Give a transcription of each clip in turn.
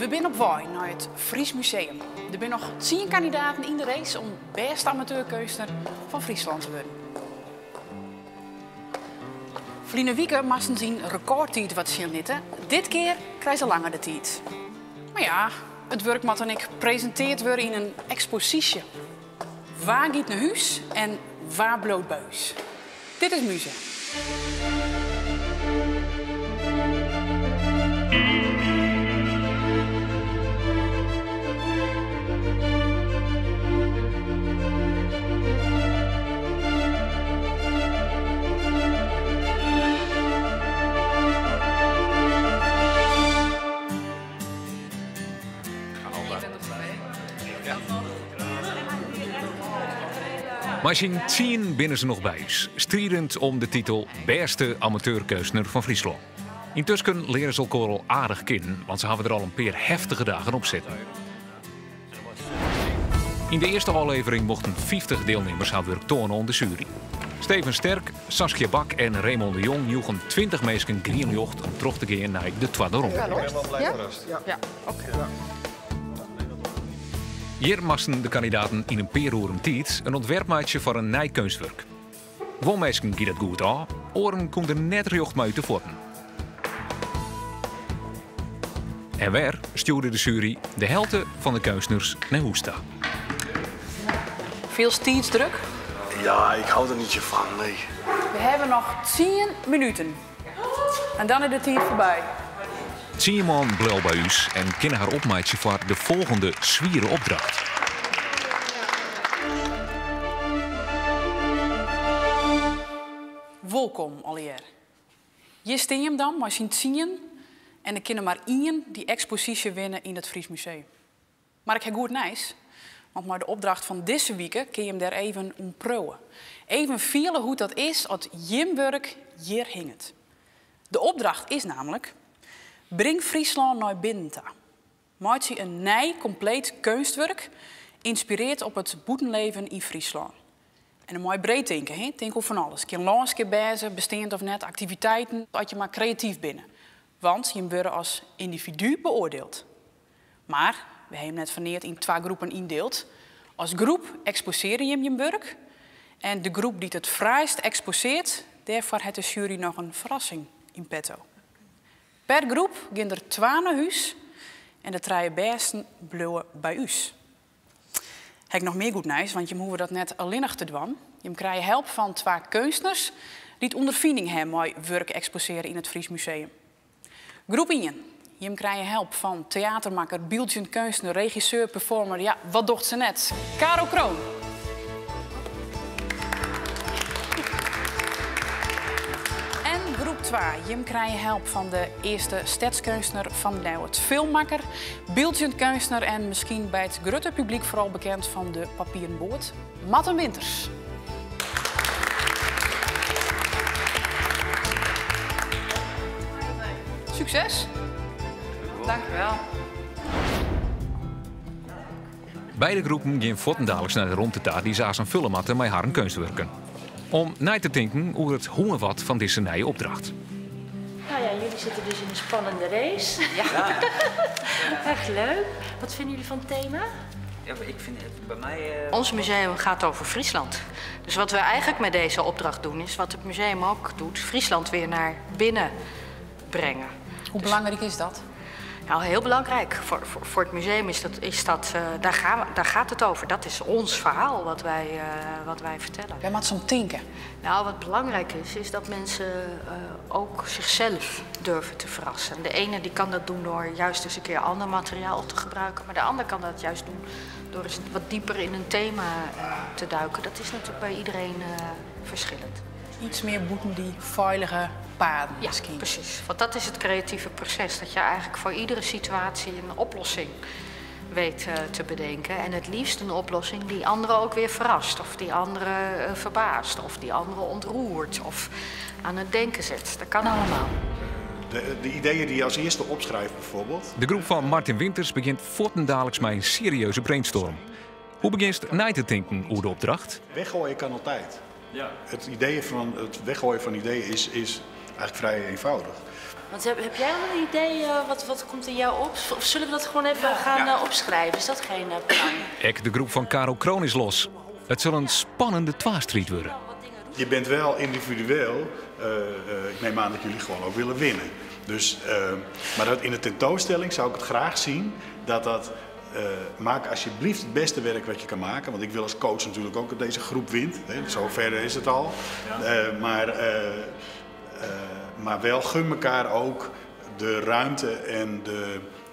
We zijn op weg naar het Fries Museum. Er zijn nog 10 kandidaten in de race om beste amateurkunstenaar van Friesland te worden. Vliene Wieke moesten zien recordtijd wat zien litten. Dit keer krijgen ze langer de tijd. Maar ja, het werk moet dan ik presenteerd worden in een expositie. Waar gaat naar huis en waar bloot buis? Dit is Muze. Maar zien 10 binnen ze nog bij is, strijdend om de titel Beste amateurkunstenaar van Friesland. Intussen leren ze elkaar al aardig kennen, want ze hebben er al een paar heftige dagen op zitten. In de eerste aflevering mochten 50 deelnemers haar werk tonen aan de jury. Steven Sterk, Saskia Bak en Raymond de Jong joegen 20 meisken greenjocht om terug te gaan naar de tweede ronde. Ja, oké. Hier moesten de kandidaten in een peerroeren tijd een ontwerpmaatje voor een nieuw kunstwerk. Wel meisken ging dat goed aan, oren konden net recht mee te voeten. En weer stuurde de jury de helft van de kunstenaars naar Hoesta. Veel druk. Ja, ik hou er niet zo van, nee. We hebben nog 10 minuten. En dan is de tijd voorbij. 10 man bleef bij ons en kennen haar opmaatje voor de volgende zwieren opdracht. Welkom alweer. Je steen hem dan, maar zien 10 en er kunnen maar 1 die expositie winnen in het Fries Museum. Maar ik heb goed nice, want maar de opdracht van deze week kun je hem daar even om proeven. Even vielen hoe dat is als Jimburg hier hinget. De opdracht is namelijk: breng Friesland naar binnen. Maak je een nieuw, compleet kunstwerk, inspireerd op het boetenleven in Friesland. En een mooi breed denken, hè? Denk over van alles. Geen landschap bezig, bestaand of net, activiteiten, dat je maar creatief binnen. Want je wordt als individu beoordeeld. Maar, we hebben net vaneerd in 2 groepen indeeld. Als groep exposeer je je werk. En de groep die het fraaist exposeert, daarvoor heeft de jury nog een verrassing in petto. Per groep gaan er 2 naar huis en de 3 besten blijven bij us. Heb ik nog meer goed nieuws, want je hoeft dat net alleen nog te doen. Je krijgt help van 2 kunstenaars die het ondervinding hebben mooi werk exposeren in het Fries Museum. Groep 1. Je krijgt help van theatermaker, beeldend kunstenaar, regisseur, performer. Ja, wat docht ze net? Karel Kroon. En groep 2. Je krijgt help van de eerste stadskunstenaar van Leeuwarden. Filmmaker, beeldend kunstenaar en misschien bij het grote publiek vooral bekend van de papieren boot, Matten Winters. Succes! Dank u wel. Beide groepen gingen voortendaliks naar de rondetaart die ze aan vullen matten met haar kunstwerken. Om na te denken over het hoe en wat van deze nieuwe opdracht. Nou ja, jullie zitten dus in een spannende race. Ja. Echt leuk. Wat vinden jullie van het thema? Ja, ik vind het bij mij... Ons museum gaat over Friesland. Dus wat we eigenlijk met deze opdracht doen, is wat het museum ook doet, Friesland weer naar binnen brengen. Hoe belangrijk is dat? Nou, heel belangrijk. Voor het museum daar gaat het over. Dat is ons verhaal wat wij vertellen. Wij moeten soms denken. Nou, wat belangrijk is dat mensen ook zichzelf durven te verrassen. De ene die kan dat doen door juist eens een keer ander materiaal te gebruiken. Maar de ander kan dat juist doen door eens wat dieper in een thema te duiken. Dat is natuurlijk bij iedereen verschillend. Iets meer boeten die veilige paden misschien. Ja, precies. Want dat is het creatieve proces. Dat je eigenlijk voor iedere situatie een oplossing weet te bedenken. En het liefst een oplossing die anderen ook weer verrast. Of die anderen verbaast. Of die anderen ontroert. Of aan het denken zet. Dat kan allemaal. De ideeën die je als eerste opschrijft bijvoorbeeld. De groep van Martin Winters begint voortendaliks met een serieuze brainstorm. Hoe begint je na te denken over de opdracht? Weggooien kan altijd. Ja. Het weggooien van ideeën is eigenlijk vrij eenvoudig. Want heb jij al een idee wat komt in jou op? Of zullen we dat gewoon even gaan opschrijven? Is dat geen plan? Ek de groep van Caro Kroon is los. Het zal een spannende twaarstrijd worden. Je bent wel individueel. Ik neem aan dat jullie gewoon ook willen winnen. Dus, maar in de tentoonstelling zou ik het graag zien dat maak alsjeblieft het beste werk wat je kan maken. Want ik wil als coach natuurlijk ook dat deze groep wint. Hè. Zover is het al. Ja. Maar wel gun elkaar ook de ruimte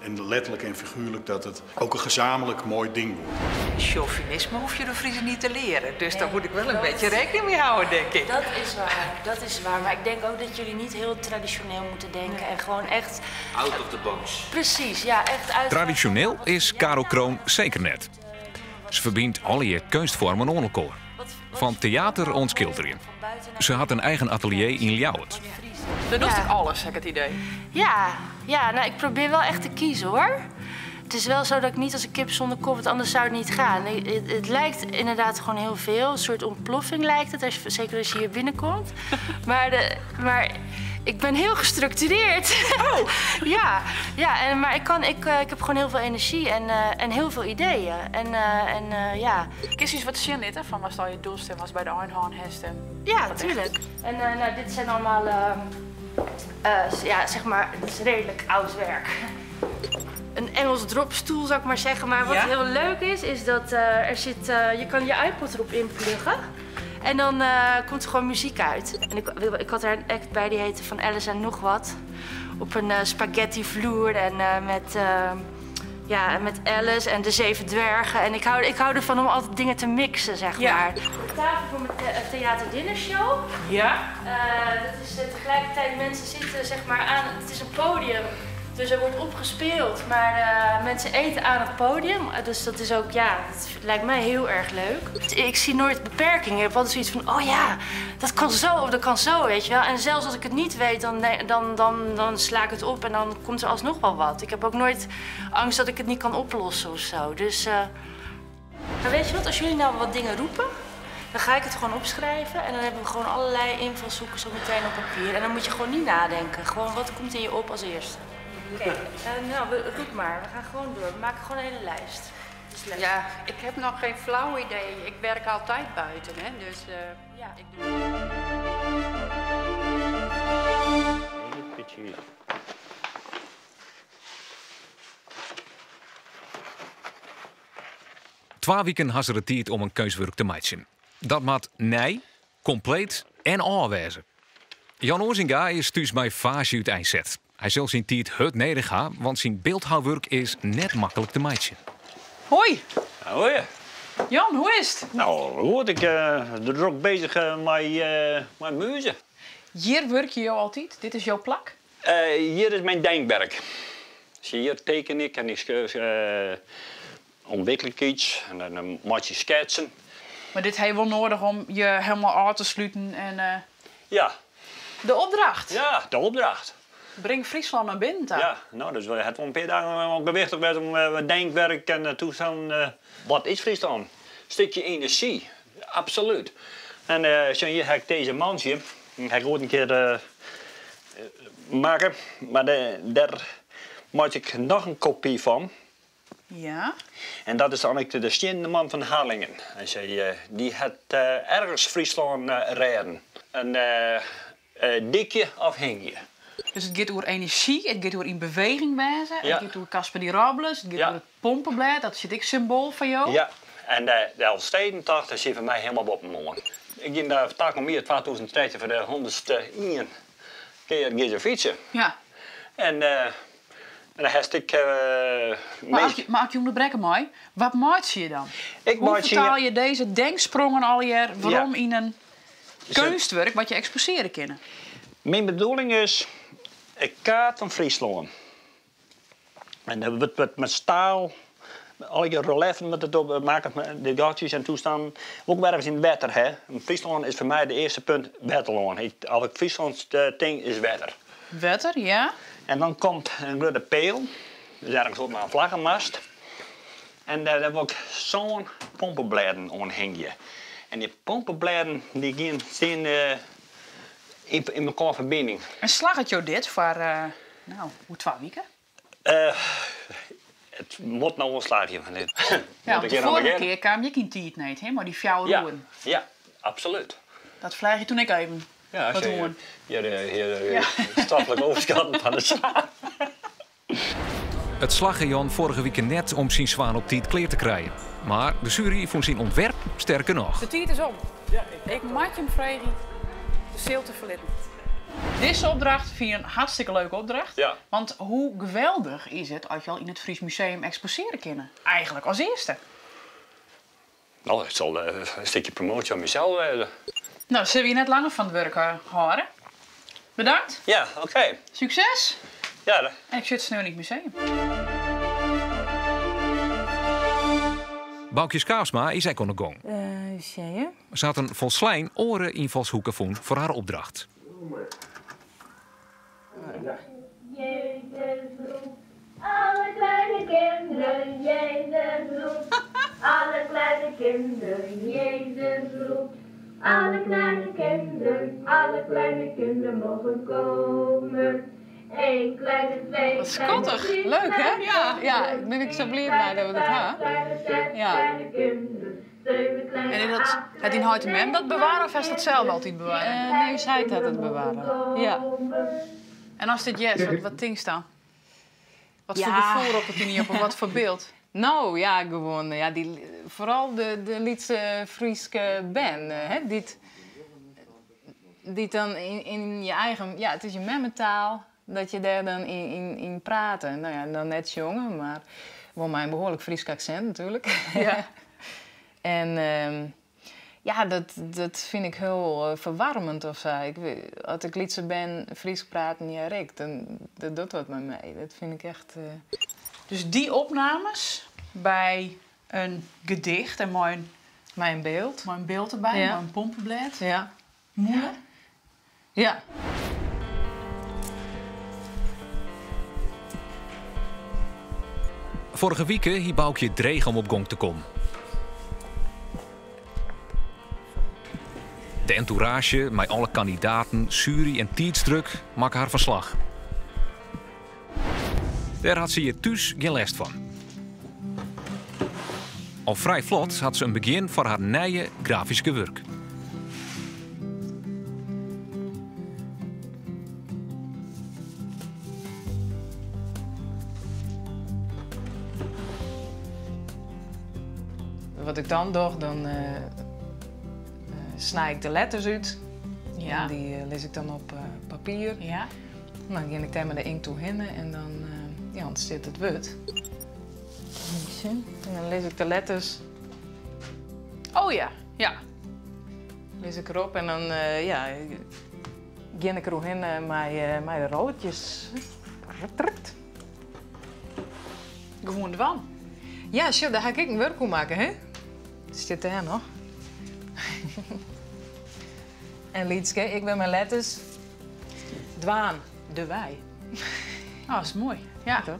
en letterlijk en figuurlijk dat het ook een gezamenlijk mooi ding wordt. Chauvinisme hoef je de Friese niet te leren. Dus daar moet ik wel een beetje rekening mee houden, denk ik. Dat is waar. Maar ik denk ook dat jullie niet heel traditioneel moeten denken. En gewoon echt... Out of the box. Precies, ja, echt uit... Traditioneel is Caro Kroon zeker net. Ze verbindt alle je kunstvormen onder elkaar. Van theater ons schilderen. Ze had een eigen atelier in Ljouwert. Dan doet ik alles, heb ik het idee. Ja, nou, ik probeer wel echt te kiezen, hoor. Het is wel zo dat ik niet als een kip zonder kop, want anders zou het niet gaan. Het lijkt inderdaad gewoon heel veel. Een soort ontploffing lijkt het, zeker als je hier binnenkomt. Maar ik ben heel gestructureerd. Oh. Maar ik heb gewoon heel veel energie en heel veel ideeën. Ja. Kies eens wat zin dit, hè? Van was al je doelstelling was bij de Einhorn Hesten. Ja, natuurlijk. En dit zijn allemaal, zeg maar, het is redelijk oud werk. Een Engels dropstoel, zou ik maar zeggen. Maar wat heel leuk is dat je kan je iPod erop inpluggen. En dan komt er gewoon muziek uit. En ik had er een act bij die heette Van Alice en nog wat. Op een spaghetti vloer en met Alice en de 7 dwergen. En ik hou ervan om altijd dingen te mixen, zeg maar. De tafel voor mijn theater dinnershow. Ja. Dat is tegelijkertijd mensen zitten zeg maar aan. Het is een podium. Dus er wordt opgespeeld, maar mensen eten aan het podium. Dus dat is ook, dat lijkt mij heel erg leuk. Ik zie nooit beperkingen. Ik heb altijd zoiets van, oh ja, dat kan zo of dat kan zo, weet je wel. En zelfs als ik het niet weet, dan sla ik het op en dan komt er alsnog wel wat. Ik heb ook nooit angst dat ik het niet kan oplossen of zo. Dus, maar weet je wat, als jullie nou wat dingen roepen, dan ga ik het gewoon opschrijven en dan hebben we gewoon allerlei invalshoeken zo meteen op papier. En dan moet je gewoon niet nadenken. Gewoon, wat komt in je op als eerste? Oké, roep maar. We gaan gewoon door. We maken gewoon een hele lijst. Ja, ik heb nog geen flauw idee. Ik werk altijd buiten, hè. Dus ik doe... Twee weken had ze de tijd om een keuswerk te maken. Dat maakt compleet en aanwijzen. Jan Ozinga is thuis bij Fage uit Eindset. Hij zal zijn tijd het nederig gaan, want zijn beeldhouwwerk is net makkelijk te maken. Hoi. Hoi. Jan, hoe is het? Nou, goed. Ik ben druk bezig met muziek. Hier werk je jou altijd? Dit is jouw plak? Hier is mijn denkwerk. Dus hier teken ik en ik ontwikkel ik iets en dan maak je schetsen. Maar dit heb je wel nodig om je helemaal aan te sluiten en... Ja. De opdracht? Ja, de opdracht. Breng Friesland naar binnen dan. Ja, nou, dus we hebben een paar dagen gewichtig met denkwerk en toestand. Wat is Friesland? Een stukje energie, absoluut. En zo hier heb ik deze mandje. Ik ga ik ook een keer maken, maar daar maak ik nog een kopie van. Ja. En dat is dan de stiende man van Harlingen. En die had ergens Friesland rijden. Een dikje of hingje. Dus het gaat over energie, het gaat over in beweging wijzen, Ja. het gaat over Casper die Robles, het gaat over het pompenblad, dat is het symbool van jou. Ja, en de Elfstedentocht is hier voor mij helemaal op mijn mond. Ik ging daar tak om hier 2013 voor de 101 keer fietsen. Ja. En dan heb ik... Maar als je onderbreken mij, wat maak je dan? Ik Hoe maak vertaal je deze denksprongen al je waarom in een Zo- kunstwerk wat je exposeren kunnen? Mijn bedoeling is een kaart van Friesland. En dan wordt met staal, al je relieven met het op, maken met de gatjes en toestanden. Ook wel ergens in het water. Hè. Friesland is voor mij de eerste punt waterland. Als ik Friesland ding is water. Wetter, ja. En dan komt een grote peel, dus ergens op een vlaggenmast. En daar heb ik zo'n pompenbladen aan hang je. En die pompenbladen die gaan in elkaar verbinding. En slag het jou dit voor, hoe 2 weken? Het moet nou wel slagen van dit. Ja, de vorige keer kwam je geen tijd niet, hè? Maar die 4 roeren. Ja, absoluut. Dat vraag je toen ik even. Ja, wat doen? Je strafelijk overschatten van de zaak. Het slagge Jan vorige week net om zijn zwaan op tijd kleer te krijgen. Maar de jury vond zijn ontwerp sterker nog. De tijd is om. Ik maak hem vragen de zeel te verlitten. Deze opdracht vind je een hartstikke leuke opdracht. Ja. Want hoe geweldig is het als je al in het Fries Museum exposeren kunnen? Eigenlijk als eerste. Nou, het zal een stukje promotie aan mezelf worden. Nou, zullen we je net langer van het werk houden? Bedankt. Ja, oké. Succes. Ja, En ik zit snel in het museum. Boukje Skaafsma is ook aan de gang. Zie je? Ze had een volslijn oren invalshoeken voor haar opdracht. Jezus roept, alle kleine kinderen, Jezus roept. Alle kleine kinderen, Jezus roept. Alle kleine kinderen mogen komen. 1 kleine, 2 Wat schattig. Leuk, hè? Ja, ik ben ik zo blij dat we dat hebben. Ja. En het in houten mem dat bewaren of heeft dat zelf altijd bewaren? Nee, zij had het bewaren. Ja. En als dit yes, wat ding dan? Wat voor gevoel op het in op wat voor beeld? Nou ja, gewoon, vooral de Lietse Frieske band, hè, die dan in je eigen, ja, het is je memmentaal, dat je daar dan in praten. Nou ja, dan net jongen, maar wel mijn behoorlijk Fries accent natuurlijk. Ja. En dat vind ik heel verwarmend of zo. Als ik Lietse ben Fries praat en ja, Rick, dan dat doet wat met mij. Dat vind ik echt... Dus die opnames bij een gedicht en mijn beeld. Mooi een beeld erbij, Ja. mooi een pompenblad. Ja. Moeder. Ja. Vorige week hier Boukje dreig om op gong te komen. De entourage met alle kandidaten, jury en tijdsdruk maken haar verslag. Daar had ze je thuis geen last van. Al vrij vlot had ze een begin voor haar nieuwe grafische werk. Wat ik dan doe, dan snij ik de letters uit. Ja. En die lees ik dan op papier. Ja. Dan ga ik daar met de inkt toe hinnen en dan ontstaat het wit. En dan lees ik de letters, Oh ja, ja. lees ik erop en dan ga ik erop hinnen met de roodjes. Gewoon ervan. Ja, sure, daar ga ik een werk op maken, hè? Zit daar nog. En Lietske, ik ben mijn letters. Dwaan, de wij. Oh, dat is mooi. Ja. Toch?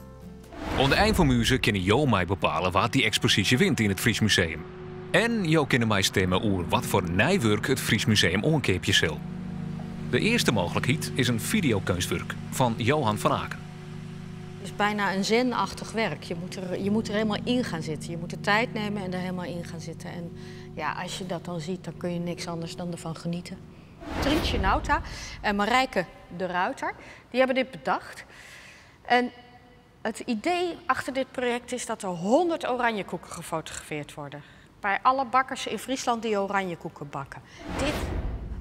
Aan de eind van muziek kunnen Jo mij bepalen wat die expositie wint in het Fries Museum. En Jo kunnen mij stemmen over wat voor nijwerk het Fries Museum omkeepje zal. De eerste mogelijkheid is een videokunstwerk van Johan van Aken. Het is bijna een zenachtig werk. Je moet er helemaal in gaan zitten. Je moet de tijd nemen en er helemaal in gaan zitten. En ja, als je dat dan ziet, dan kun je niks anders dan ervan genieten. Trientje Nauta en Marijke de Ruiter, die hebben dit bedacht. En het idee achter dit project is dat er 100 oranjekoeken gefotografeerd worden. Bij alle bakkers in Friesland die oranjekoeken bakken. Dit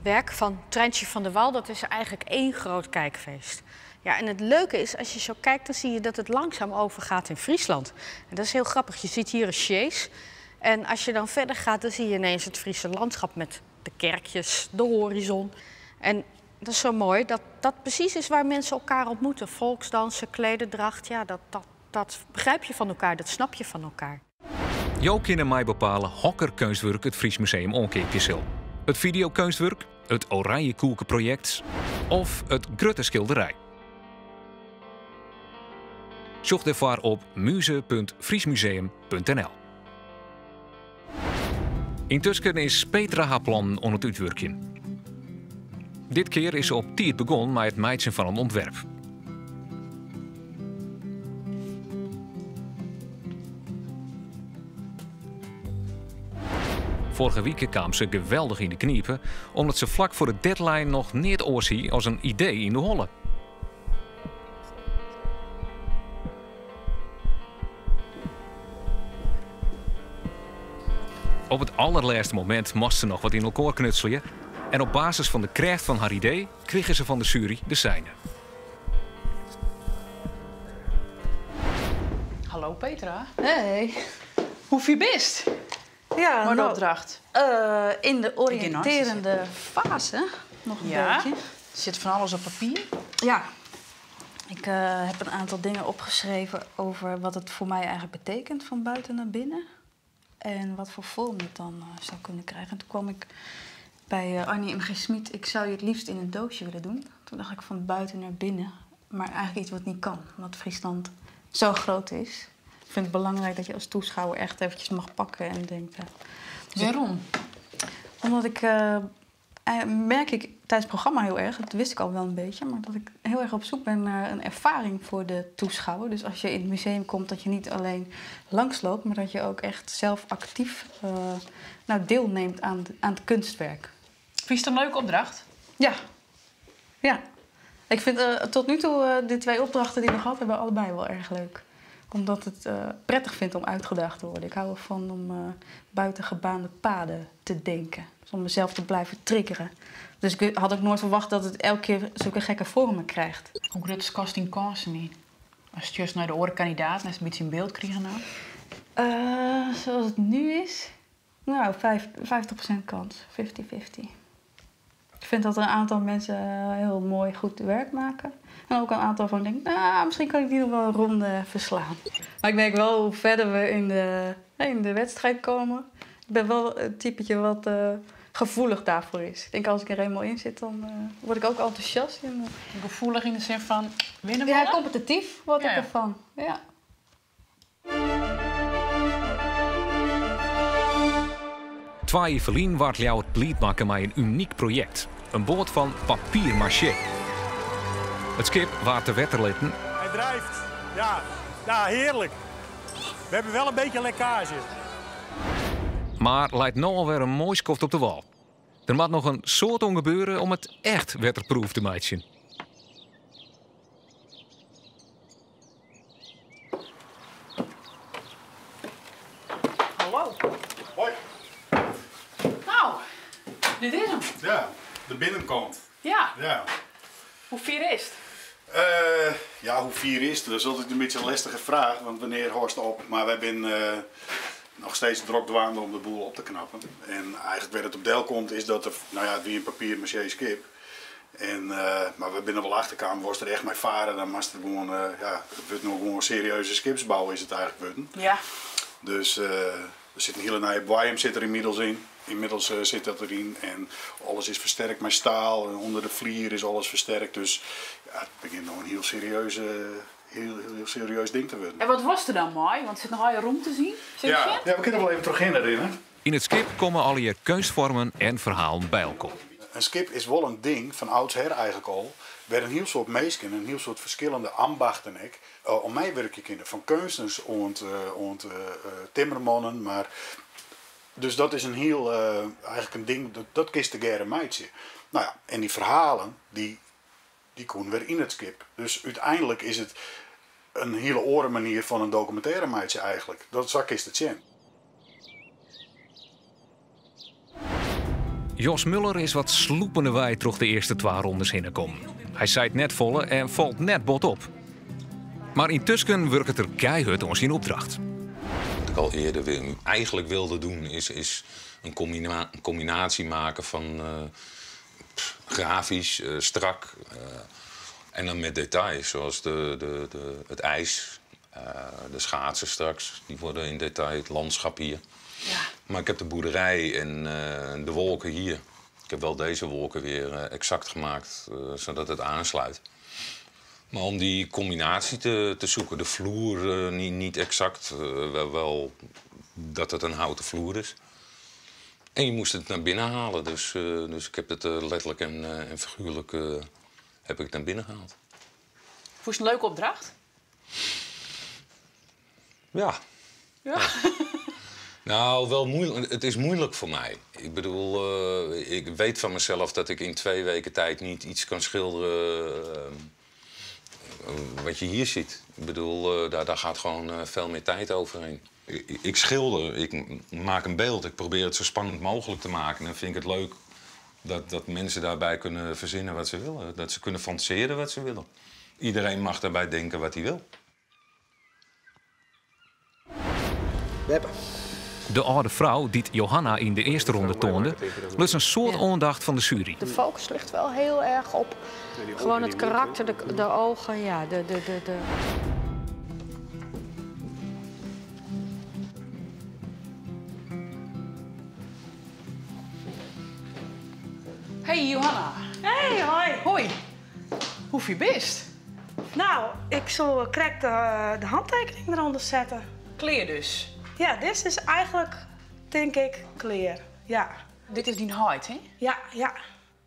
werk van Treintje van der Wal, dat is eigenlijk één groot kijkfeest. Ja, en het leuke is, als je zo kijkt, dan zie je dat het langzaam overgaat in Friesland. En dat is heel grappig. Je ziet hier een sjees. En als je dan verder gaat, dan zie je ineens het Friese landschap met de kerkjes, de horizon. En dat is zo mooi, dat precies is waar mensen elkaar ontmoeten. Volksdansen, klededracht, ja, dat begrijp je van elkaar, dat snap je van elkaar. Jo kunnen mij bepalen hokker kunstwerk het Fries Museum omkeepje zal. Het videokunstwerk, het Oranje Koelkenproject of het Grutte schilderij. Zoek ervoor op muze.friesmuseum.nl. Intussen is Petra haar plan om het uitwerken. Dit keer is ze op tijd begonnen met het meidsen van een ontwerp. Vorige week kwam ze geweldig in de kniepen, omdat ze vlak voor de deadline nog niet oorzie als een idee in de holle. Op het allerlaatste moment moest ze nog wat in elkaar knutselen. En op basis van de kracht van haar idee kregen ze van de jury de zijne. Hallo Petra. Hey. Hoe ver bist? Ja, Wat nou, opdracht? in de oriënterende fase nog een beetje. Er zit van alles op papier. Ja. Ik heb een aantal dingen opgeschreven over wat het voor mij eigenlijk betekent van buiten naar binnen. En wat voor vorm het dan zou kunnen krijgen. En toen kwam ik bij Annie M.G. Smit. Ik zou je het liefst in een doosje willen doen. Toen dacht ik van buiten naar binnen. Maar eigenlijk iets wat niet kan. Omdat Friesland zo groot is. Ik vind het belangrijk dat je als toeschouwer echt eventjes mag pakken en denkt... Waarom? Omdat ik... merk ik tijdens het programma heel erg, dat wist ik al wel een beetje... maar dat ik heel erg op zoek ben naar een ervaring voor de toeschouwer. Dus als je in het museum komt, dat je niet alleen langsloopt... maar dat je ook echt zelf actief deelneemt aan het kunstwerk. Vind je het een leuke opdracht? Ja. Ja. Ik vind tot nu toe de 2 opdrachten die we gehad hebben allebei wel erg leuk. Omdat het prettig vind om uitgedaagd te worden. Ik hou ervan om buiten gebaande paden te denken. Dus om mezelf te blijven triggeren. Dus ik had ook nooit verwacht dat het elke keer zulke gekke vormen krijgt. Hoe groot is casting kansen niet? Als je juist naar de orenkandidaat en een beetje in beeld krijgen nou? Zoals het nu is, nou 50% kans, 50-50. Ik vind dat er een aantal mensen heel mooi goed werk maken. En ook een aantal van denk, misschien kan ik die nog wel een ronde verslaan. Maar ik merk wel hoe verder we in de wedstrijd komen. Ik ben wel een typetje wat gevoelig daarvoor is. Ik denk als ik er eenmaal in zit, dan word ik ook enthousiast. Gevoelig in de zin van winnen? Ja, competitief word ik ervan. Ja. Twee Verlien wordt jou het blied maken met een uniek project. Een boot van papier-maché. Het schip waar te wetterlitten. Hij drijft. Ja, heerlijk. We hebben wel een beetje lekkage. Maar lijkt nou alweer een mooi skoft op de wal. Er moet nog een soort gebeuren om het echt wetterproof te maken. Hallo. Hoi. Nou, dit is hem. Ja, de binnenkant. Ja. Ja. Hoe ver is het? Hoe vier is het? Dat is altijd een beetje een lastige vraag, want wanneer horst op? Maar wij zijn nog steeds druk dwaande om de boel op te knappen. En eigenlijk waar het op deel komt is dat er, wie een papier-maché skip. Maar we binnen wel achterkomen, was er echt mee varen, dan was er gewoon, het wordt nog gewoon een serieuze skipsbouw is het eigenlijk worden. Ja. Dus er zit een hele nieuwe boeiem zit er inmiddels in. Inmiddels zit dat erin en alles is versterkt met staal en onder de vlier is alles versterkt. Dus ja, het begint nog een heel serieus ding te worden. En wat was er dan mooi? Want er zit nog al je room te zien. Ja, we kunnen wel even terug herinneren. In het schip komen al je kunstvormen en verhalen bij elkaar. Een skip is wel een ding van oudsher eigenlijk al. Waar een heel soort meesken, een heel soort verschillende ambachten om mij werk ik in. Van kunstens en timmermannen, maar... Dus dat is een heel, eigenlijk een ding, dat kist de gere meidje. Nou ja, en die verhalen, die komen weer in het skip. Dus uiteindelijk is het een hele orenmanier van een documentaire meidje eigenlijk. Dat zak is het zien. Jos Muller is wat sloepende wij toch de eerste 2 rondes heen. Hij zijt net volle en valt net bot op. Maar intussen werkt het er keihard om zijn opdracht. Wat ik al eerder eigenlijk wilde doen is een combinatie maken van grafisch, strak en dan met details. Zoals het ijs, de schaatsen straks, die worden in detail, het landschap hier. Ja. Maar ik heb de boerderij en de wolken hier. Ik heb wel deze wolken weer exact gemaakt, zodat het aansluit. Maar om die combinatie te zoeken, de vloer niet exact, wel dat het een houten vloer is. En je moest het naar binnen halen, dus ik heb het letterlijk en figuurlijk heb ik het naar binnen gehaald. Vond je het een leuke opdracht? Ja. Nou, wel moeilijk. Het is moeilijk voor mij. Ik bedoel, ik weet van mezelf dat ik in 2 weken tijd niet iets kan schilderen wat je hier ziet. Ik bedoel, daar gaat gewoon veel meer tijd overheen. Ik schilder, ik maak een beeld, ik probeer het zo spannend mogelijk te maken. En dan vind ik het leuk dat mensen daarbij kunnen verzinnen wat ze willen. Dat ze kunnen fantaseren wat ze willen. Iedereen mag daarbij denken wat hij wil. De oude vrouw die Johanna in de eerste ronde toonde, lust een soort aandacht van de jury. De focus ligt wel heel erg op gewoon het karakter, de ogen, ja, de... Hey Johanna. Hey, hoi. Hoi. Hoe je best? Nou, ik zal correct de handtekening eronder zetten. Kleer dus? Ja, dit is eigenlijk, denk ik, kleer. Ja. Dit is die huid, hè? Ja.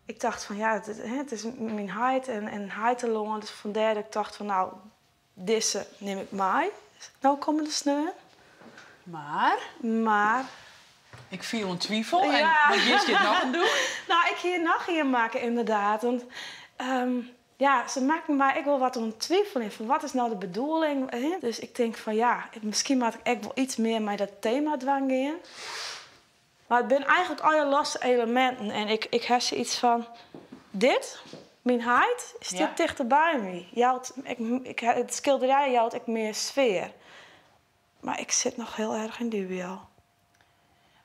Ik dacht van, ja, het is mijn huid en huidteloon. Dus vandaar dat ik dacht van, nou, deze neem ik mee. Nou komen de sneuren. Maar... Ik viel in twijfel en wat is je het nog aan doen? Nou, ik hier nog hier maken, inderdaad. Want ja, ze maken mij wel wat om twijfel in. Van wat is nou de bedoeling? Dus ik denk van ja, misschien moet ik echt wel iets meer met dat thema dwang in. Maar het zijn eigenlijk al je losse elementen. En ik heb zoiets van, dit, mijn huid, is dit dichter bij me. Het schilderij houdt ik meer sfeer. Maar ik zit nog heel erg in dubio.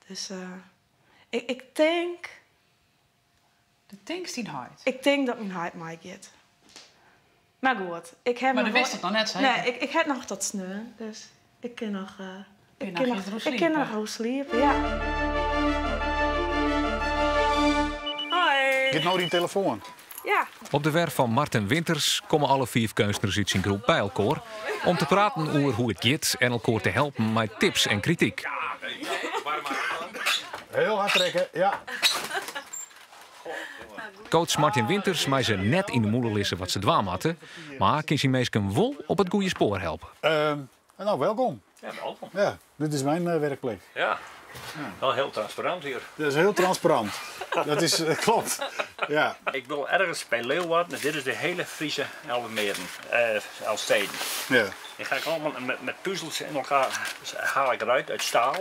Dus ik denk... De tankst die huid? Ik denk dat mijn huid mij gaat. Maar goed, ik heb maar dat wist het nog net, zeker? Nee, ik heb nog tot sneu, dus ik kan nog... ik kan nog goed sliepen, ja. Hoi. Dit nou die telefoon? Ja. Op de werf van Marten Winters komen alle 4 kunstenaars uit zijn groep bij elkaar om te praten over hoe het gaat en elkaar te helpen met tips en kritiek. Heel hard trekken, ja. Coach Martin Winters mij ze net in de moeder lissen wat ze dwaam hadden, maar kan ze meestal wel op het goede spoor helpen. Nou, welkom. Ja, welkom. Ja, dit is mijn werkplek. Ja. Wel heel transparant hier. Dat is heel transparant. Dat is, klopt. Ja. Ik wil ergens bij Leeuwarden, dit is de hele Friese Elvermeren, Elfsteden. Ja. Ik ga allemaal met puzzels in elkaar haal ik eruit uit staal.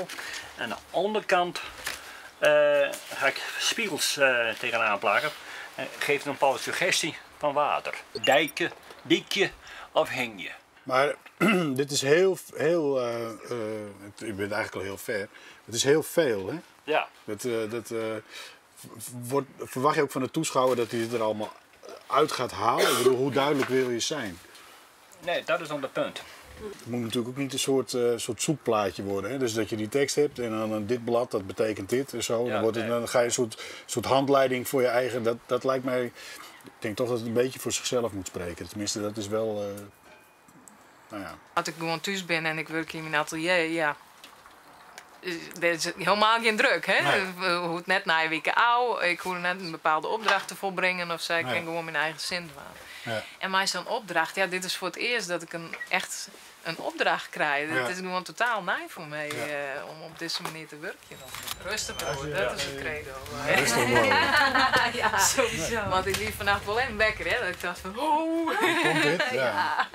En aan de onderkant ga ik spiegels tegenaan plakken. En geef een bepaalde suggestie van water. Dijken, diekje of hing je. Maar dit is heel ik ben eigenlijk al heel ver. Het is heel veel, hè? Ja. Verwacht je ook van de toeschouwer dat hij het er allemaal uit gaat halen? Ik bedoel, hoe duidelijk wil je zijn? Nee, dat is dan het punt. Het moet natuurlijk ook niet een soort zoekplaatje worden. Hè? Dus dat je die tekst hebt en dan dit blad, dat betekent dit en zo. Ja, dan ga je een soort handleiding voor je eigen. Dat lijkt mij. Ik denk toch dat het een beetje voor zichzelf moet spreken. Tenminste, dat is wel. Nou ja. Als ik gewoon thuis ben en ik werk in mijn atelier, ja. Er is helemaal geen druk, hè? Nee. Hoe het net na een week oud, ik hoef net een bepaalde opdracht te volbrengen of zo. Ik kan gewoon mijn eigen zin doen. Ja. En mij zo'n opdracht, ja, dit is voor het eerst dat ik echt een opdracht krijg. Het is gewoon totaal nieuw voor mij om op deze manier te werken. Rustig broer, dat is een credo. Rustig broer. Ja, sowieso. Want ik liep vannacht wel een wekker, hè? Dat ik dacht van, komt dit? Ja.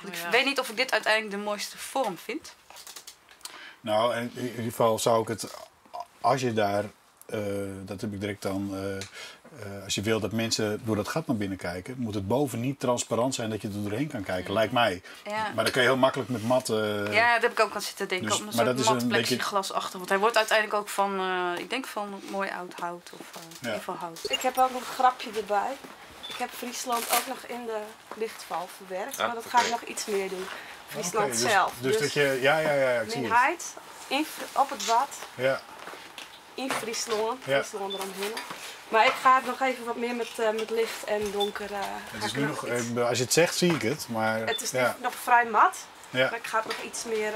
Ik weet niet of ik dit uiteindelijk de mooiste vorm vind. Nou, in ieder geval zou ik het, als je daar, dat heb ik direct dan, als je wil dat mensen door dat gat naar binnen kijken, moet het boven niet transparant zijn dat je er doorheen kan kijken, lijkt mij. Ja. Maar dan kan je heel makkelijk met mat... ja, dat heb ik ook aan zitten denken. Dus, maar dat is mat plexiglas achter, want hij wordt uiteindelijk ook van, ik denk van mooi oud hout of in ieder geval hout. Ik heb ook nog een grapje erbij. Ik heb Friesland ook nog in de lichtval verwerkt, maar dat ga ik nog iets meer doen. Friesland zelf. Dus dat je, ik zie het. Minheid op het bad. Ja. In Friesland. Friesland eromheen. Maar ik ga het nog even wat meer met licht en donker. Het is nu nog, als je het zegt, zie ik het. Maar, het is nog vrij mat, maar ik ga het nog iets meer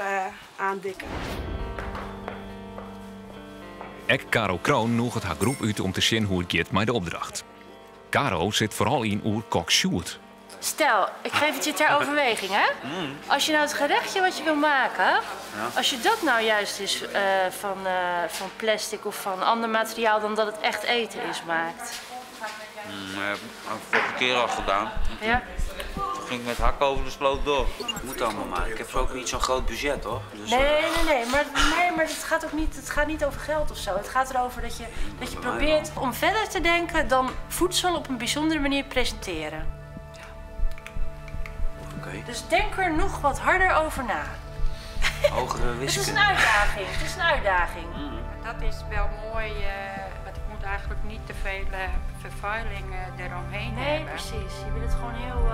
aandikken. Ek Caro Kroon noeg het haar groep uit om te zien hoe het gaat met de opdracht. Caro zit vooral in oer kok Sjoerd. Stel, ik geef het je ter overweging, hè? Als je nou het gerechtje wat je wil maken, als je dat nou juist is van plastic of van ander materiaal dan dat het echt eten is maakt. Heb ik vorige keer al gedaan. Ja? Toen ging ik met hakken over de sloot door. Dat moet allemaal maar. Ik heb ook niet zo'n groot budget, hoor. Dus, nee, maar het gaat niet over geld of zo. Het gaat erover dat je probeert om verder te denken dan voedsel op een bijzondere manier presenteren. Dus denk er nog wat harder over na. Hogere wiskunde. Het is een uitdaging. Het is een uitdaging. Dat is wel mooi, want ik moet eigenlijk niet te veel vervuiling eromheen hebben. Nee, precies. Je wil het gewoon heel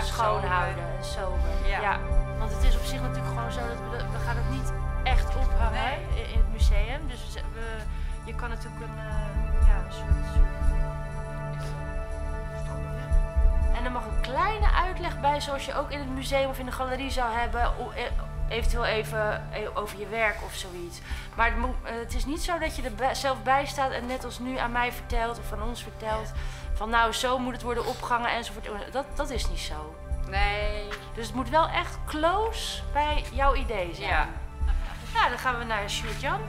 schoon houden en sober. Ja. Want het is op zich natuurlijk gewoon zo dat we gaan het niet echt ophangen in het museum. Dus je kan natuurlijk een soort... En er mag een kleine uitleg bij, zoals je ook in het museum of in de galerie zou hebben. Eventueel even over je werk of zoiets. Maar het is niet zo dat je er zelf bij staat en net als nu aan mij vertelt of aan ons vertelt. Van nou, zo moet het worden opgehangen enzovoort. Dat is niet zo. Nee. Dus het moet wel echt close bij jouw idee zijn. Ja. Nou, dan gaan we naar Sjoerd-Jan.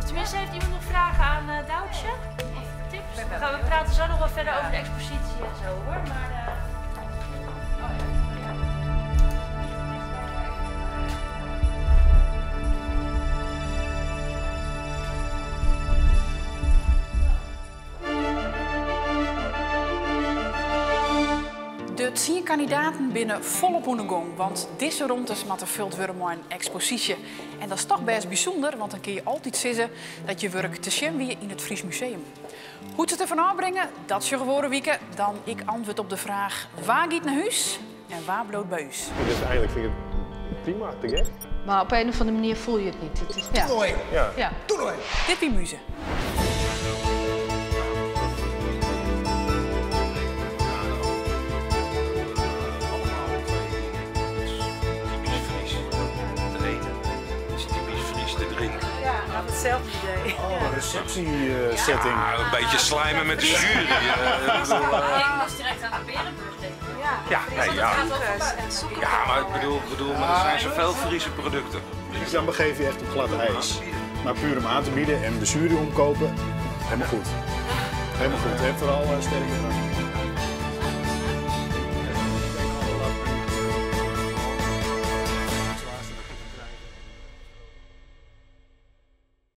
Tenminste, heeft iemand nog vragen aan Doutje? Of tips? We praten zo nog wel verder over de expositie en zo hoor. Maar, De 10 kandidaten binnen volop aan de gang, want deze rondes met de vult worden maar een expositie. En dat is toch best bijzonder, want dan kun je altijd zeggen dat je werk te zien weer in het Fries Museum. Hoe ze het ervan aanbrengen, dat is je geworden wieken. Dan ik antwoord op de vraag, waar gaat naar huis en waar bloot bij huis? Dus eigenlijk vind ik het prima, te gek. Maar op een of andere manier voel je het niet. Het is toernooi. Ja. Toernooi. Dit is muze. Hetzelfde idee. Oh, receptiesetting. Een beetje slijmen met de jury. Ik was direct aan de Berenburg denken. Ja, maar ik bedoel, maar er zijn zoveel Friese producten. Dus dan begeef je echt op glad ijs. Maar puur om aan te bieden en de jury omkopen, helemaal goed. Helemaal goed. Je hebt vooral sterke drank.